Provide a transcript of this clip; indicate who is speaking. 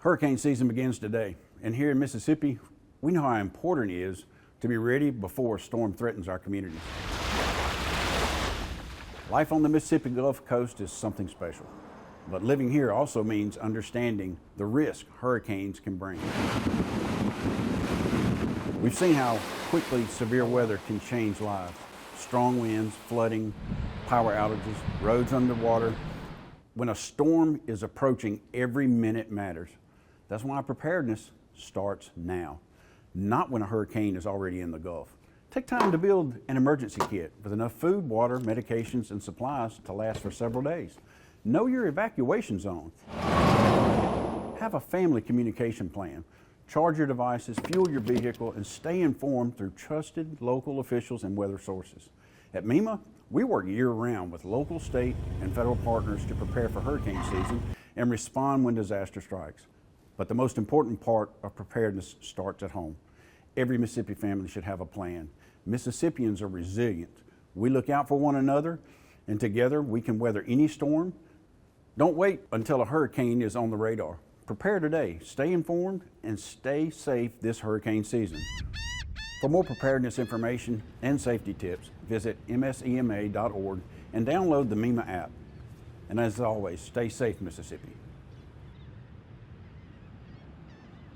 Speaker 1: Hurricane season begins today, and here in Mississippi, we know how important it is to be ready before a storm threatens our communities. Life on the Mississippi Gulf Coast is something special, but living here also means understanding the risk hurricanes can bring. We've seen how quickly severe weather can change lives. Strong winds, flooding, power outages, roads underwater. When a storm is approaching, every minute matters. That's why preparedness starts now, not when a hurricane is already in the Gulf. Take time to build an emergency kit with enough food, water, medications, and supplies to last for several days. Know your evacuation zone. Have a family communication plan. Charge your devices, fuel your vehicle, and stay informed through trusted local officials and weather sources. At MEMA, we work year-round with local, state, and federal partners to prepare for hurricane season and respond when disaster strikes. But the most important part of preparedness starts at home. Every Mississippi family should have a plan. Mississippians are resilient. We look out for one another, and together we can weather any storm. Don't wait until a hurricane is on the radar. Prepare today, stay informed, and stay safe this hurricane season. For more preparedness information and safety tips, visit msema.org and download the MEMA app. And as always, stay safe, Mississippi.